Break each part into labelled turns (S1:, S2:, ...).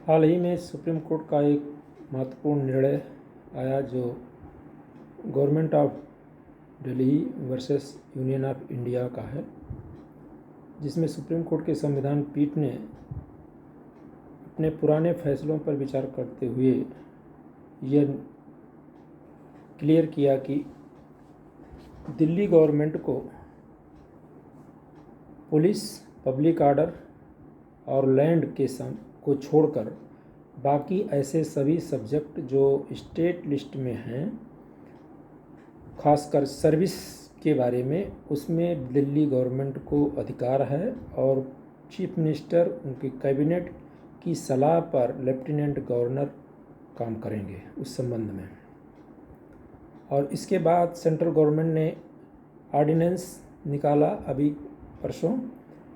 S1: हाल ही में supreme court का एक महत्वपूर्ण निर्णय आया जो government of Delhi versus union of India का है, जिसमें सुप्रीम कोर्ट के संविधान पीठ ने अपने पुराने फैसलों पर विचार करते हुए यह क्लियर किया कि दिल्ली गवर्नमेंट को पुलिस, पब्लिक ऑर्डर और लैंड के को छोड़कर बाकी ऐसे सभी सब्जेक्ट जो स्टेट लिस्ट में हैं, खासकर सर्विस के बारे में, उसमें दिल्ली गवर्नमेंट को अधिकार है और चीफ मिनिस्टर, उनकी कैबिनेट की सलाह पर लेफ्टिनेंट गवर्नर काम करेंगे उस संबंध में। और इसके बाद सेंट्रल गवर्नमेंट ने ऑर्डिनेंस निकाला अभी परसों,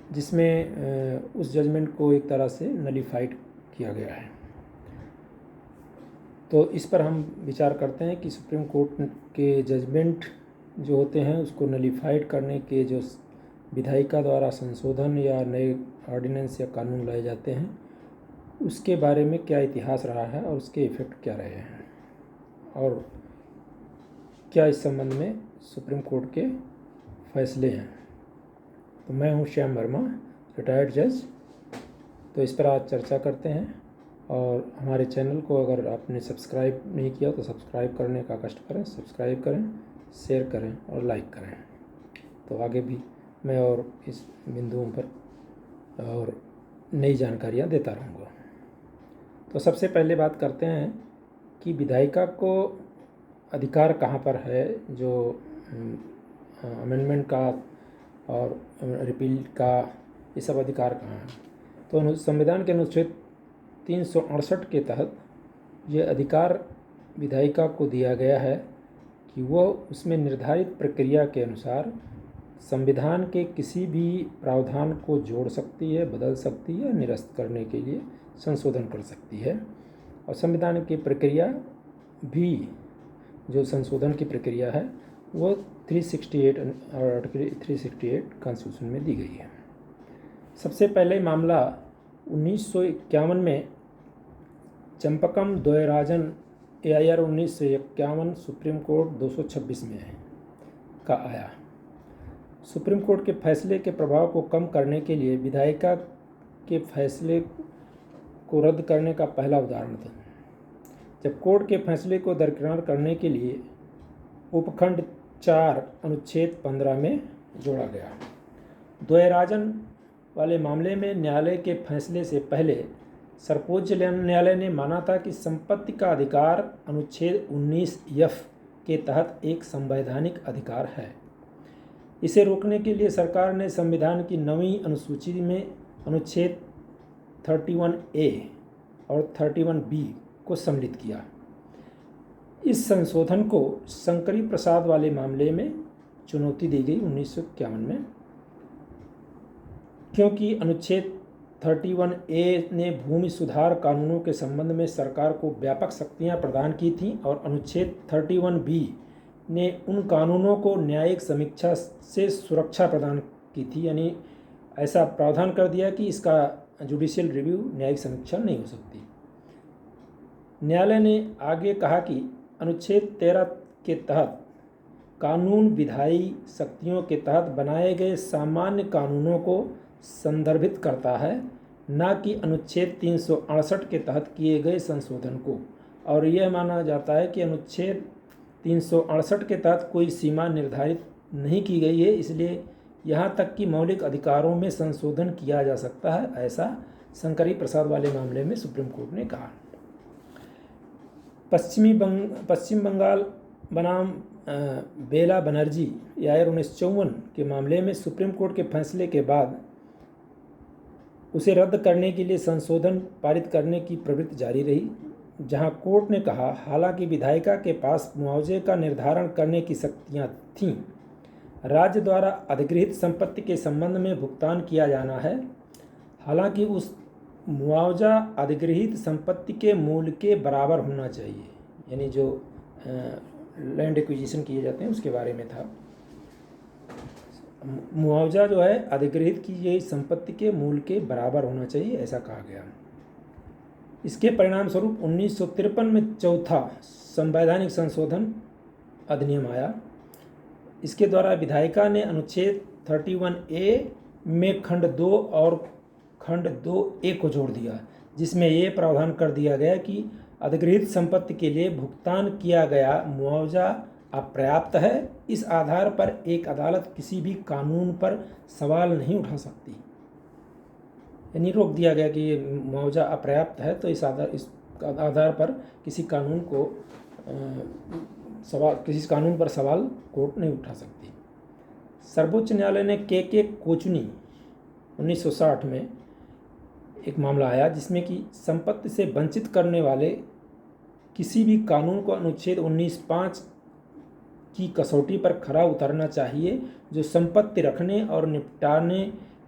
S1: जिसमें उस जजमेंट को एक तरह से नलीफाइड किया गया है। तो इस पर हम विचार करते हैं कि सुप्रीम कोर्ट के जजमेंट जो होते हैं उसको नलीफाइड करने के जो विधायिका द्वारा संशोधन या नए ऑर्डिनेंस या कानून लाए जाते हैं, उसके बारे में क्या इतिहास रहा है और उसके इफ़ेक्ट क्या रहे हैं और क्या इस संबंध में सुप्रीम कोर्ट के फैसले हैं। तो मैं हूं श्याम वर्मा, रिटायर्ड जज। तो इस पर आज चर्चा करते हैं। और हमारे चैनल को अगर आपने सब्सक्राइब नहीं किया तो सब्सक्राइब करने का कष्ट करें, सब्सक्राइब करें, शेयर करें और लाइक करें। तो आगे भी मैं और इस बिंदुओं पर और नई जानकारियां देता रहूँगा। तो सबसे पहले बात करते हैं कि विधायिका को अधिकार कहाँ पर है, जो अमेंडमेंट का और रिपील का, ये सब अधिकार कहाँ है। तो संविधान के अनुच्छेद 368 के तहत ये अधिकार विधायिका को दिया गया है कि वह उसमें निर्धारित प्रक्रिया के अनुसार संविधान के किसी भी प्रावधान को जोड़ सकती है, बदल सकती है, निरस्त करने के लिए संशोधन कर सकती है। और संविधान की प्रक्रिया भी, जो संशोधन की प्रक्रिया है, वो 368 और आर्टिकल 368 कॉन्स्टिट्यूशन में दी गई है। सबसे पहले मामला 1951 में चंपकम द्वयराजन AIR 1951 सुप्रीम कोर्ट 226 में का आया। सुप्रीम कोर्ट के फैसले के प्रभाव को कम करने के लिए विधायिका के फैसले को रद्द करने का पहला उदाहरण था, जब कोर्ट के फैसले को दरकिनार करने के लिए उपखंड 4 अनुच्छेद 15 में जोड़ा गया। द्वयराजन वाले मामले में न्यायालय के फैसले से पहले सर्वोच्च न्यायालय ने माना था कि संपत्ति का अधिकार अनुच्छेद 19F के तहत एक संवैधानिक अधिकार है। इसे रोकने के लिए सरकार ने संविधान की 9वीं अनुसूची में अनुच्छेद 31A और 31B को सम्मिलित किया। इस संशोधन को शंकरी प्रसाद वाले मामले में चुनौती दी गई 1951 में, क्योंकि अनुच्छेद 31A ने भूमि सुधार कानूनों के संबंध में सरकार को व्यापक शक्तियां प्रदान की थीं और अनुच्छेद 31B ने उन कानूनों को न्यायिक समीक्षा से सुरक्षा प्रदान की थी। यानी ऐसा प्रावधान कर दिया कि इसका जुडिशियल रिव्यू, न्यायिक समीक्षा नहीं हो सकती। न्यायालय ने आगे कहा कि अनुच्छेद 13 के तहत कानून विधायी शक्तियों के तहत बनाए गए सामान्य कानूनों को संदर्भित करता है, न कि अनुच्छेद 368 के तहत किए गए संशोधन को। और यह माना जाता है कि अनुच्छेद 368 के तहत कोई सीमा निर्धारित नहीं की गई है, इसलिए यहाँ तक कि मौलिक अधिकारों में संशोधन किया जा सकता है, ऐसा शंकरी प्रसाद वाले मामले में सुप्रीम कोर्ट ने कहा। पश्चिम बंगाल बनाम बेला बनर्जी AIR 1954 के मामले में सुप्रीम कोर्ट के फैसले के बाद उसे रद्द करने के लिए संशोधन पारित करने की प्रवृत्ति जारी रही, जहां कोर्ट ने कहा, हालांकि विधायिका के पास मुआवजे का निर्धारण करने की शक्तियां थीं, राज्य द्वारा अधिगृहित संपत्ति के संबंध में भुगतान किया जाना है, हालांकि उस मुआवजा अधिगृहित संपत्ति के मूल्य के बराबर होना चाहिए। यानी जो लैंड एक्विजिशन किए जाते हैं उसके बारे में था। मुआवजा जो है अधिगृहित की गई संपत्ति के मूल्य के बराबर होना चाहिए, ऐसा कहा गया। इसके परिणाम स्वरूप 1953 में चौथा संवैधानिक संशोधन अधिनियम आया। इसके द्वारा विधायिका ने अनुच्छेद 31A में खंड 2 और खंड 2A को जोड़ दिया, जिसमें ये प्रावधान कर दिया गया कि अधिग्रहित संपत्ति के लिए भुगतान किया गया मुआवजा अपर्याप्त है। इस आधार पर एक अदालत किसी भी कानून पर सवाल नहीं उठा सकती। यानी रोक दिया गया कि ये मुआवजा अपर्याप्त है, तो इस आधार पर किसी कानून पर सवाल कोर्ट नहीं उठा सकती। सर्वोच्च न्यायालय ने के कोचुनी 1960 में एक मामला आया जिसमें कि संपत्ति से वंचित करने वाले किसी भी कानून को अनुच्छेद 19(5) की कसौटी पर खरा उतरना चाहिए, जो संपत्ति रखने और निपटाने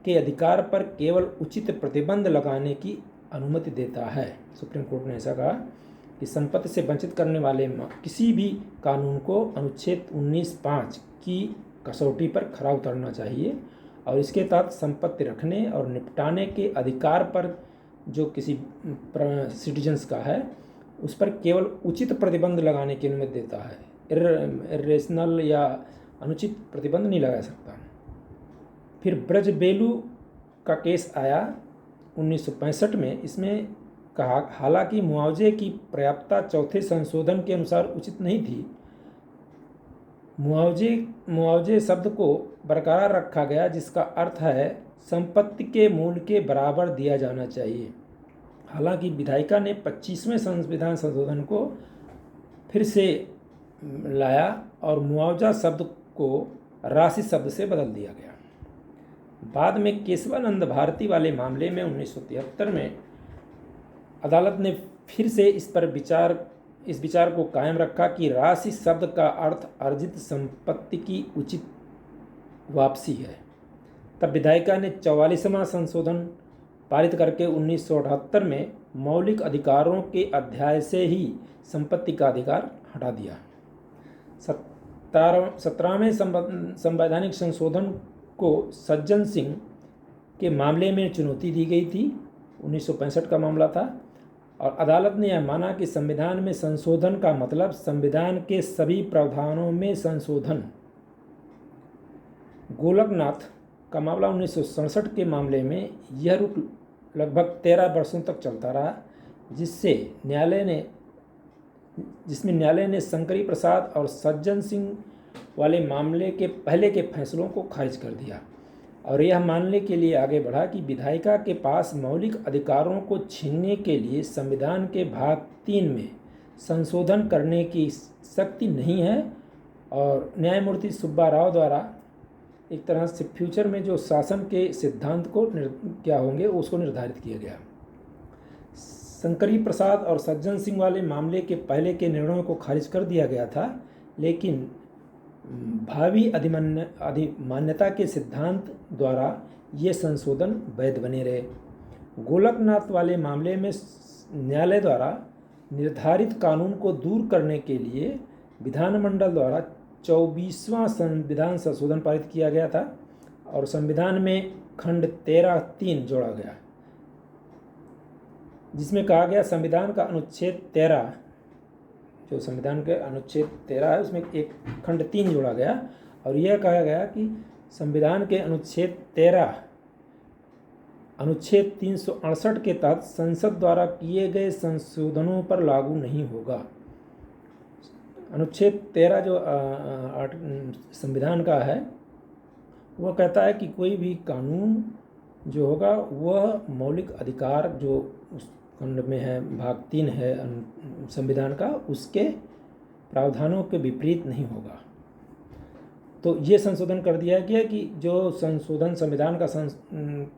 S1: के अधिकार पर केवल उचित प्रतिबंध लगाने की अनुमति देता है। सुप्रीम कोर्ट ने ऐसा कहा कि संपत्ति से वंचित करने वाले किसी भी कानून को अनुच्छेद 19(5) की कसौटी पर खरा उतरना चाहिए और इसके तहत संपत्ति रखने और निपटाने के अधिकार पर जो किसी सिटीजन्स का है उस पर केवल उचित प्रतिबंध लगाने की अनुमति देता है। इर्रेशनल या अनुचित प्रतिबंध नहीं लगा सकता। फिर ब्रजबेलू का केस आया 1965 में। इसमें कहा, हालांकि मुआवजे की पर्याप्तता चौथे संशोधन के अनुसार उचित नहीं थी, मुआवजे शब्द को बरकरार रखा गया, जिसका अर्थ है संपत्ति के मूल्य के बराबर दिया जाना चाहिए। हालांकि विधायिका ने 25वें संविधान संशोधन को फिर से लाया और मुआवजा शब्द को राशि शब्द से बदल दिया गया। बाद में केशवानंद भारती वाले मामले में 1973 में अदालत ने फिर से इस विचार को कायम रखा कि राशि शब्द का अर्थ अर्जित संपत्ति की उचित वापसी है। तब विधायिका ने 44वां संशोधन पारित करके 1978 में मौलिक अधिकारों के अध्याय से ही संपत्ति का अधिकार हटा दिया। 17वें संवैधानिक संशोधन को सज्जन सिंह के मामले में चुनौती दी गई थी। 1965 का मामला था और अदालत ने यह माना कि संविधान में संशोधन का मतलब संविधान के सभी प्रावधानों में संशोधन। गोलकनाथ का मामला 1967 के मामले में यह रुख लगभग 13 वर्षों तक चलता रहा, जिसमें न्यायालय ने शंकरी प्रसाद और सज्जन सिंह वाले मामले के पहले के फैसलों को खारिज कर दिया और यह मानने के लिए आगे बढ़ा कि विधायिका के पास मौलिक अधिकारों को छीनने के लिए संविधान के भाग 3 में संशोधन करने की शक्ति नहीं है और न्यायमूर्ति सुब्बा राव द्वारा एक तरह से फ्यूचर में जो शासन के सिद्धांत को क्या होंगे उसको निर्धारित किया गया। शंकरी प्रसाद और सज्जन सिंह वाले मामले के पहले के निर्णयों को खारिज कर दिया गया था, लेकिन भावी अधिमान्यता के सिद्धांत द्वारा ये संशोधन वैध बने रहे। गोलकनाथ वाले मामले में न्यायालय द्वारा निर्धारित कानून को दूर करने के लिए विधानमंडल द्वारा 24वां संविधान संशोधन पारित किया गया था और संविधान में खंड 13(3) जोड़ा गया, जिसमें कहा गया संविधान का अनुच्छेद 13, जो संविधान के अनुच्छेद 13 है उसमें एक खंड 3 जोड़ा गया और यह कहा गया कि संविधान के अनुच्छेद 13 अनुच्छेद 368 के तहत संसद द्वारा किए गए संशोधनों पर लागू नहीं होगा। अनुच्छेद 13 जो संविधान का है वह कहता है कि कोई भी कानून जो होगा वह मौलिक अधिकार जो उस खंड में है, भाग 3 है संविधान का, उसके प्रावधानों के विपरीत नहीं होगा। तो ये संशोधन कर दिया गया कि जो संशोधन संविधान का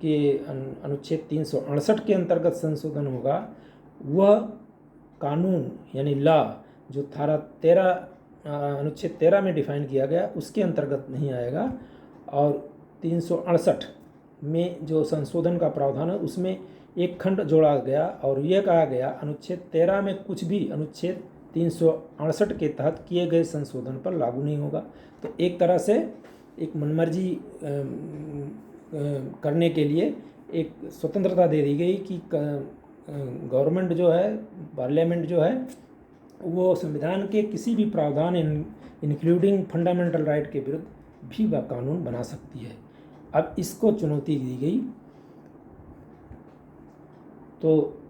S1: के अनुच्छेद 368 के अंतर्गत संशोधन होगा वह कानून यानी लॉ जो धारा 13 अनुच्छेद 13 में डिफाइन किया गया उसके अंतर्गत नहीं आएगा और 368 में जो संशोधन का प्रावधान है उसमें एक खंड जोड़ा गया और यह कहा गया अनुच्छेद 13 में कुछ भी अनुच्छेद 368 के तहत किए गए संशोधन पर लागू नहीं होगा। तो एक तरह से एक मनमर्जी करने के लिए एक स्वतंत्रता दे दी गई कि गवर्नमेंट जो है, पार्लियामेंट जो है, वो संविधान के किसी भी प्रावधान इंक्लूडिंग फंडामेंटल राइट के विरुद्ध भी वह कानून बना सकती है। अब इसको चुनौती दी गई, तो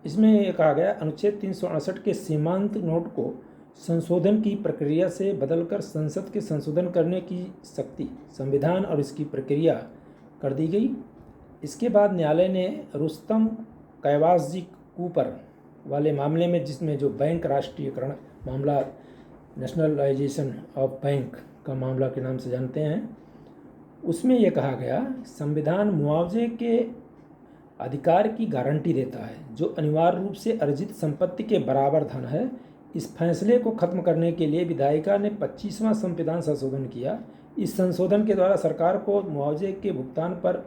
S1: इसमें ये कहा गया, अनुच्छेद 368 के सीमांत नोट को संशोधन की प्रक्रिया से बदलकर संसद के संशोधन करने की शक्ति संविधान और इसकी प्रक्रिया कर दी गई। इसके बाद न्यायालय ने रुस्तम कैवासजी कूपर वाले मामले में, जिसमें जो बैंक राष्ट्रीयकरण मामला, नेशनलाइजेशन ऑफ बैंक का मामला के नाम से जानते हैं, उसमें यह कहा गया, संविधान मुआवजे के अधिकार की गारंटी देता है जो अनिवार्य रूप से अर्जित संपत्ति के बराबर धन है। इस फैसले को खत्म करने के लिए विधायिका ने 25वां संविधान संशोधन किया। इस संशोधन के द्वारा सरकार को मुआवजे के भुगतान पर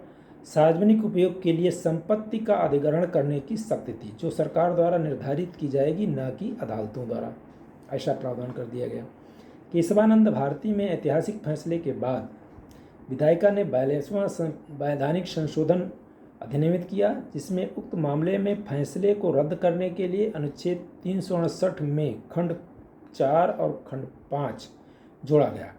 S1: सार्वजनिक उपयोग के लिए संपत्ति का अधिग्रहण करने की शक्ति थी, जो सरकार द्वारा निर्धारित की जाएगी, न कि अदालतों द्वारा। ऐसा प्रावधान कर दिया गया। केशवानंद भारती में ऐतिहासिक फैसले के बाद विधायिका ने 42वां संवैधानिक संशोधन अधिनियमित किया, जिसमें उक्त मामले में फैसले को रद्द करने के लिए अनुच्छेद 368 में खंड 4 और खंड 5 जोड़ा गया।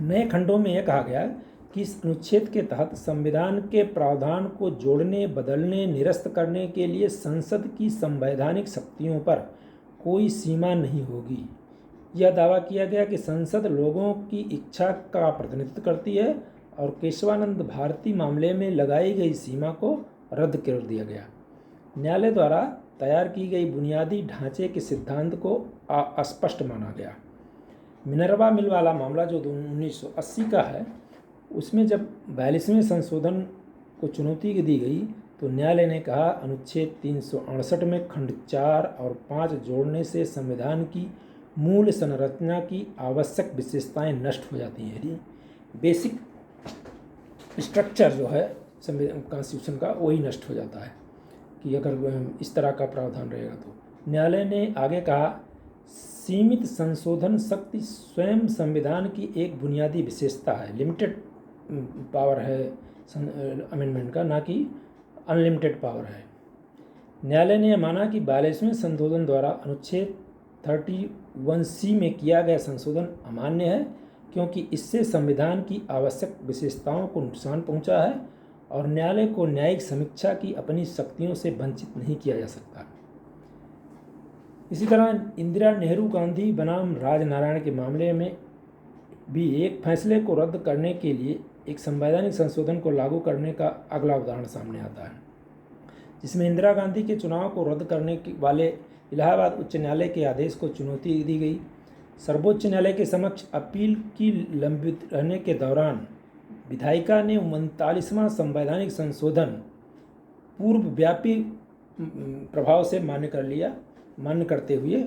S1: नए खंडों में यह कहा गया कि इस अनुच्छेद के तहत संविधान के प्रावधान को जोड़ने, बदलने, निरस्त करने के लिए संसद की संवैधानिक शक्तियों पर कोई सीमा नहीं होगी। यह दावा किया गया कि संसद लोगों की इच्छा का प्रतिनिधित्व करती है और केशवानंद भारती मामले में लगाई गई सीमा को रद्द कर दिया गया। न्यायालय द्वारा तैयार की गई बुनियादी ढांचे के सिद्धांत को अस्पष्ट माना गया। मिनर्वा मिल वाला मामला जो 1980 का है, उसमें जब 42वें संशोधन को चुनौती दी गई तो न्यायालय ने कहा, अनुच्छेद 368 में खंड 4 और 5 जोड़ने से संविधान की मूल संरचना की आवश्यक विशेषताएं नष्ट हो जाती हैं। बेसिक स्ट्रक्चर जो है कॉन्स्टिट्यूशन का, वही नष्ट हो जाता है कि अगर इस तरह का प्रावधान रहेगा तो। न्यायालय ने आगे कहा, सीमित संशोधन शक्ति स्वयं संविधान की एक बुनियादी विशेषता है। लिमिटेड पावर है अमेंडमेंट का, ना कि अनलिमिटेड पावर है। न्यायालय ने माना कि 42वें संशोधन द्वारा अनुच्छेद 31C में किया गया संशोधन अमान्य है, क्योंकि इससे संविधान की आवश्यक विशेषताओं को नुकसान पहुंचा है और न्यायालय को न्यायिक समीक्षा की अपनी शक्तियों से वंचित नहीं किया जा सकता। इसी तरह इंदिरा नेहरू गांधी बनाम राजनारायण के मामले में भी एक फैसले को रद्द करने के लिए एक संवैधानिक संशोधन को लागू करने का अगला उदाहरण सामने आता है, जिसमें इंदिरा गांधी के चुनाव को रद्द करने वाले इलाहाबाद उच्च न्यायालय के आदेश को चुनौती दी गई। सर्वोच्च न्यायालय के समक्ष अपील की लंबित रहने के दौरान विधायिका ने 39वां संवैधानिक संशोधन पूर्वव्यापी प्रभाव से मान्य करते हुए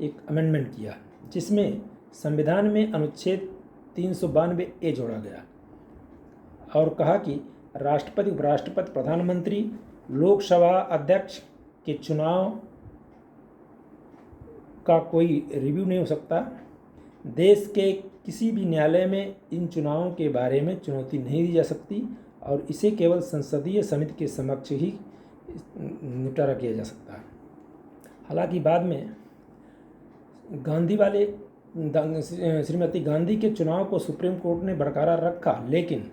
S1: एक अमेंडमेंट किया, जिसमें संविधान में अनुच्छेद 392A जोड़ा गया और कहा कि राष्ट्रपति, उपराष्ट्रपति, प्रधानमंत्री, लोकसभा अध्यक्ष के चुनाव का कोई रिव्यू नहीं हो सकता। देश के किसी भी न्यायालय में इन चुनावों के बारे में चुनौती नहीं दी जा सकती और इसे केवल संसदीय समिति के समक्ष ही निपटारा किया जा सकता है। हालांकि बाद में श्रीमती गांधी के चुनाव को सुप्रीम कोर्ट ने बरकरार रखा, लेकिन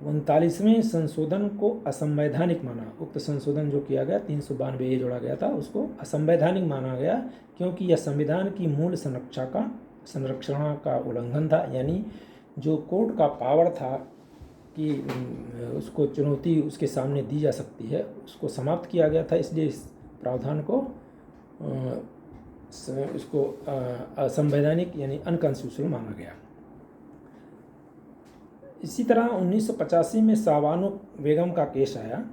S1: 39वें संशोधन को असंवैधानिक माना। उक्त संशोधन जो किया गया 392A जोड़ा गया था, उसको असंवैधानिक माना गया, क्योंकि यह संविधान की मूल संरक्षण का उल्लंघन था। यानी जो कोर्ट का पावर था कि उसको चुनौती उसके सामने दी जा सकती है, उसको समाप्त किया गया था। इसलिए इस प्रावधान को इसको असंवैधानिक यानी अनकॉन्स्टिट्यूशनल माना गया। इसी तरह 1985 में साबानो बेगम का केस आया,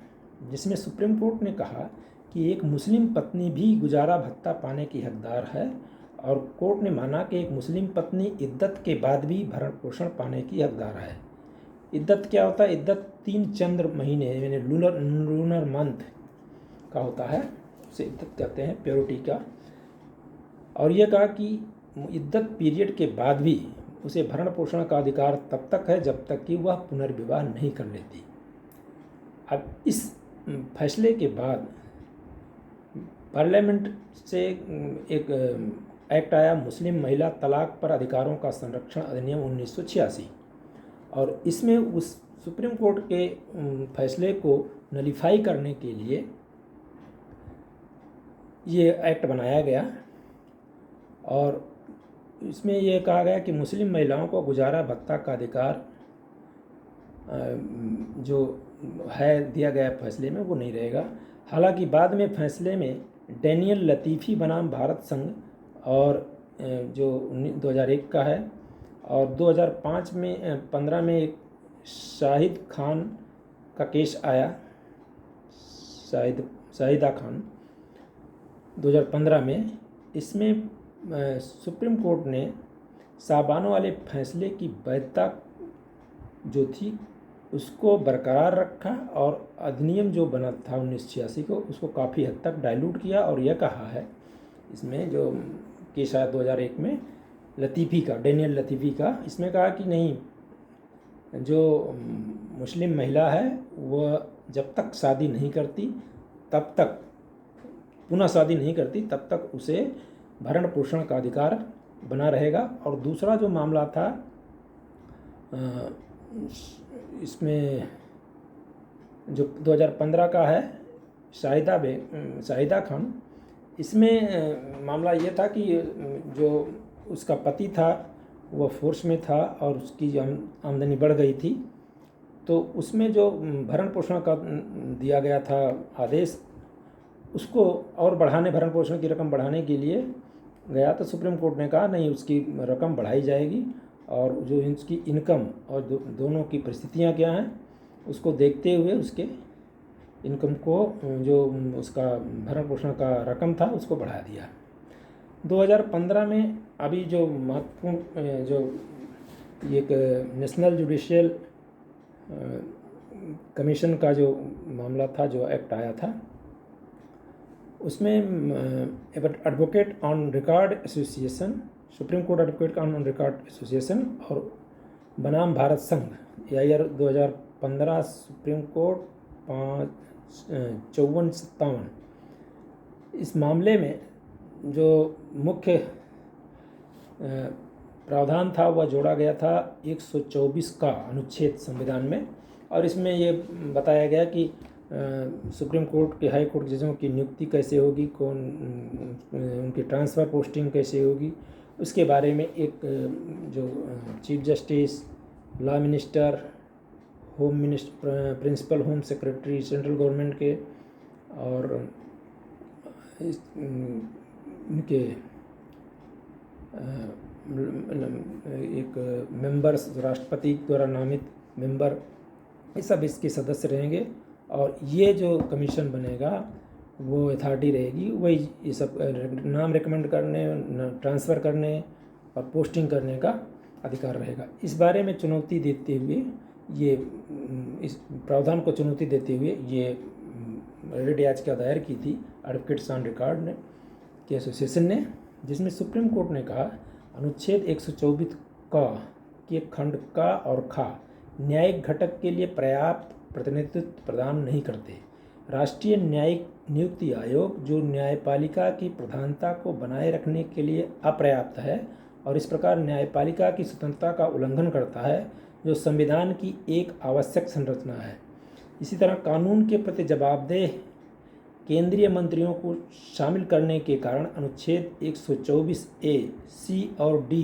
S1: जिसमें सुप्रीम कोर्ट ने कहा कि एक मुस्लिम पत्नी भी गुजारा भत्ता पाने की हकदार है और कोर्ट ने माना कि एक मुस्लिम पत्नी इद्दत के बाद भी भरण पोषण पाने की हकदार है। इद्दत क्या होता है? इद्दत 3 चंद्र महीने यानी लूनर मंथ का होता है, उसे इद्दत कहते हैं, प्योरिटी का। और यह कहा कि इद्दत पीरियड के बाद भी उसे भरण पोषण का अधिकार तब तक है जब तक कि वह पुनर्विवाह नहीं कर लेती। अब इस फैसले के बाद पार्लियामेंट से एक एक्ट आया, मुस्लिम महिला तलाक पर अधिकारों का संरक्षण अधिनियम 1986, और इसमें उस सुप्रीम कोर्ट के फैसले को नलीफाई करने के लिए ये एक्ट बनाया गया। और इसमें यह कहा गया कि मुस्लिम महिलाओं को गुजारा भत्ता का अधिकार जो है दिया गया फैसले में वो नहीं रहेगा। हालांकि बाद में फैसले में डैनियल लतीफ़ी बनाम भारत संघ और जो 2001 का है, और 2005 में 15 में एक शाहिद खान का केस आया, शाहिदा खान 2015 में। इसमें सुप्रीम कोर्ट ने साबानो वाले फैसले की वैधता जो थी उसको बरकरार रखा, और अधिनियम जो बना था 1986 को उसको काफ़ी हद तक डाइल्यूट किया। और यह कहा है इसमें जो केस आया 2001 में लतीफ़ी का, डैनियल लतीफ़ी का, इसमें कहा कि नहीं, जो मुस्लिम महिला है वह जब तक शादी नहीं करती तब तक, पुनः शादी नहीं करती तब तक उसे भरण पोषण का अधिकार बना रहेगा। और दूसरा जो मामला था इसमें जो 2015 का है, शाहिदा खान, इसमें मामला ये था कि जो उसका पति था वह फोर्स में था और उसकी आमदनी बढ़ गई थी, तो उसमें जो भरण पोषण का दिया गया था आदेश, उसको और बढ़ाने, भरण पोषण की रकम बढ़ाने के लिए गया, तो सुप्रीम कोर्ट ने कहा नहीं, उसकी रकम बढ़ाई जाएगी, और जो इसकी इनकम और दोनों की परिस्थितियां क्या हैं उसको देखते हुए उसके इनकम को, जो उसका भरण पोषण का रकम था उसको बढ़ा दिया। 2015 में अभी जो महत्वपूर्ण जो एक नेशनल जुडिशियल कमीशन का जो मामला था, जो एक्ट आया था, उसमें advocate on record association, supreme court advocate on record association और बनाम भारत संघ, AIR 2015 सुप्रीम कोर्ट 5457, इस मामले में जो मुख्य प्रावधान था वह जोड़ा गया था 124 का अनुच्छेद संविधान में। और इसमें ये बताया गया कि सुप्रीम कोर्ट के, हाई कोर्ट जजों की नियुक्ति कैसे होगी, कौन उनकी ट्रांसफ़र पोस्टिंग कैसे होगी, उसके बारे में एक जो chief justice, law minister, home minister, principal home secretary central government के, और इनके एक मेंबर्स, राष्ट्रपति द्वारा नामित मेंबर, ये सब इसके सदस्य रहेंगे। और ये जो कमीशन बनेगा वो अथॉरिटी रहेगी, वही ये सब नाम रिकमेंड करने, ट्रांसफ़र करने और पोस्टिंग करने का अधिकार रहेगा। इस बारे में चुनौती देते हुए, ये इस प्रावधान को चुनौती देते हुए ये रेड याचिका दायर की थी एडवोकेट्स ऑन रिकॉर्ड ने के एसोसिएशन ने, जिसमें सुप्रीम कोर्ट ने कहा अनुच्छेद 124 का के खंड का और खा न्यायिक घटक के लिए पर्याप्त प्रतिनिधित्व प्रदान नहीं करते। राष्ट्रीय न्यायिक नियुक्ति आयोग जो न्यायपालिका की प्रधानता को बनाए रखने के लिए अपर्याप्त है और इस प्रकार न्यायपालिका की स्वतंत्रता का उल्लंघन करता है, जो संविधान की एक आवश्यक संरचना है। इसी तरह कानून के प्रति जवाबदेह केंद्रीय मंत्रियों को शामिल करने के कारण अनुच्छेद 124A, C और D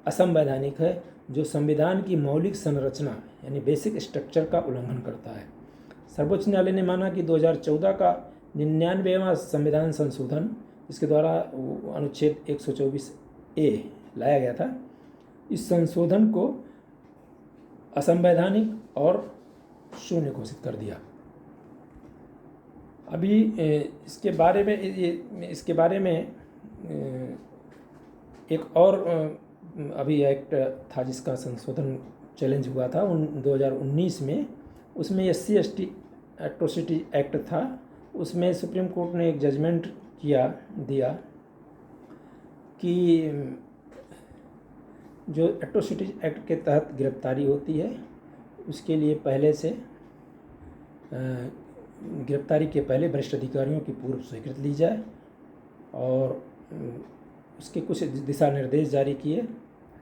S1: असंवैधानिक है, जो संविधान की मौलिक संरचना यानी बेसिक स्ट्रक्चर का उल्लंघन करता है। सर्वोच्च न्यायालय ने माना कि 2014 का 99वां संविधान संशोधन, इसके द्वारा अनुच्छेद 124A लाया गया था, इस संशोधन को असंवैधानिक और शून्य घोषित कर दिया। अभी इसके बारे में एक और अभी एक्ट था जिसका संशोधन चैलेंज हुआ था 2019 में, उसमें SC/ST एट्रोसिटी एक्ट था। उसमें सुप्रीम कोर्ट ने एक जजमेंट दिया कि जो एट्रोसिटी एक्ट के तहत गिरफ्तारी होती है उसके लिए पहले से गिरफ्तारी के पहले वरिष्ठ अधिकारियों की पूर्व स्वीकृति ली जाए और उसके कुछ दिशा निर्देश जारी किए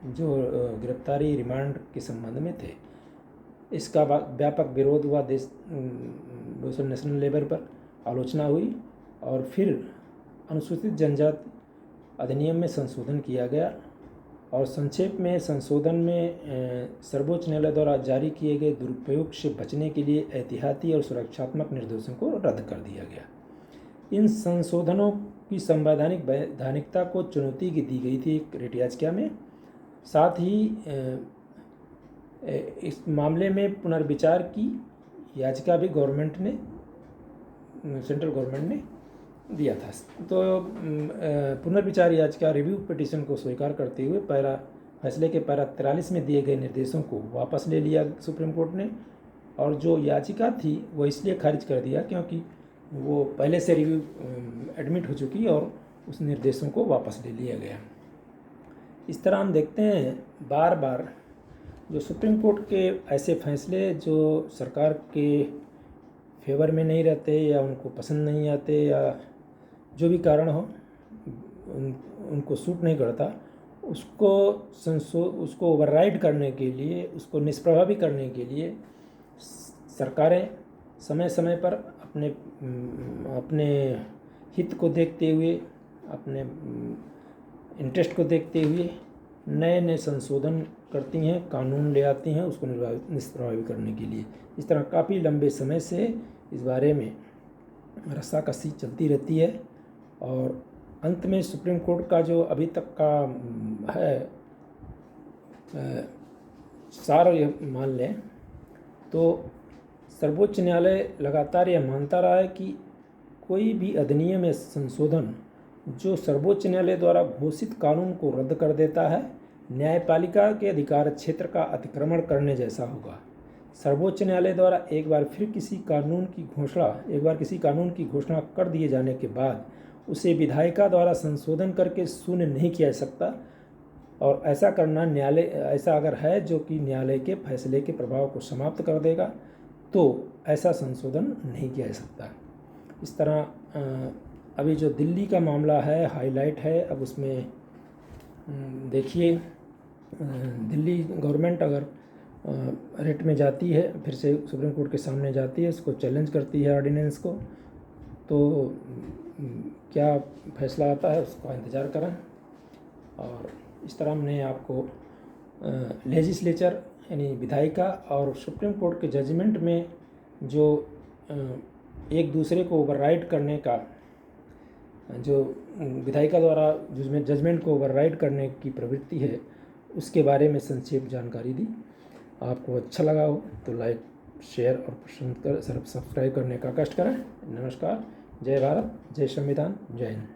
S1: जो गिरफ्तारी रिमांड के संबंध में थे। इसका व्यापक विरोध हुआ, देश नेशनल लेवल पर आलोचना हुई और फिर अनुसूचित जनजाति अधिनियम में संशोधन किया गया। और संक्षेप में संशोधन में सर्वोच्च न्यायालय द्वारा जारी किए गए दुरुपयोग से बचने के लिए एहतियाती और सुरक्षात्मक निर्देशों को रद्द कर दिया गया। इन संशोधनों की संवैधानिक वैधानिकता को चुनौती की दी गई थी एक रिट याचिका में। साथ ही इस मामले में पुनर्विचार की याचिका भी गवर्नमेंट ने, सेंट्रल गवर्नमेंट ने दिया था। तो पुनर्विचार याचिका रिव्यू पिटीशन को स्वीकार करते हुए फैसले के पैरा 43 में दिए गए निर्देशों को वापस ले लिया सुप्रीम कोर्ट ने, और जो याचिका थी वो इसलिए खारिज कर दिया क्योंकि वो पहले से रिव्यू एडमिट हो चुकी और उस निर्देशों को वापस ले लिया गया। इस तरह हम देखते हैं बार बार जो सुप्रीम कोर्ट के ऐसे फैसले जो सरकार के फेवर में नहीं रहते या उनको पसंद नहीं आते या जो भी कारण हो उनको सूट नहीं करता, उसको ओवरराइड करने के लिए, उसको निष्प्रभावी करने के लिए सरकारें समय समय पर अपने हित को देखते हुए, अपने इंटरेस्ट को देखते हुए नए नए संशोधन करती हैं, कानून ले आती हैं उसको निष्प्रभावी करने के लिए। इस तरह काफ़ी लंबे समय से इस बारे में रस्साकसी चलती रहती है और अंत में सुप्रीम कोर्ट का जो अभी तक का है सार ये मान लें तो सर्वोच्च न्यायालय लगातार यह मानता रहा है कि कोई भी अधिनियम या संशोधन जो सर्वोच्च न्यायालय द्वारा घोषित कानून को रद्द कर देता है, न्यायपालिका के अधिकार क्षेत्र का अतिक्रमण करने जैसा होगा। सर्वोच्च न्यायालय द्वारा एक बार किसी कानून की घोषणा कर दिए जाने के बाद उसे विधायिका द्वारा संशोधन करके शून्य नहीं किया जा सकता, और ऐसा करना ऐसा अगर है जो कि न्यायालय के फैसले के प्रभाव को समाप्त कर देगा तो ऐसा संशोधन नहीं किया जा सकता। इस तरह अभी जो दिल्ली का मामला है हाईलाइट है। अब उसमें देखिए दिल्ली गवर्नमेंट अगर रिट में जाती है, फिर से सुप्रीम कोर्ट के सामने जाती है, इसको चैलेंज करती है ऑर्डिनेंस को, तो क्या फैसला आता है उसका इंतज़ार करें। और इस तरह हमने आपको लेजिस्लेचर यानी विधायिका और सुप्रीम कोर्ट के जजमेंट में जो एक दूसरे को ओवरराइड करने का, जो विधायिका द्वारा जजमेंट को ओवरराइड करने की प्रवृत्ति है, उसके बारे में संक्षेप जानकारी दी। आपको अच्छा लगा हो तो लाइक, शेयर और सब्सक्राइब करने का कष्ट करें। नमस्कार, जय भारत, जय संविधान, जय हिंद।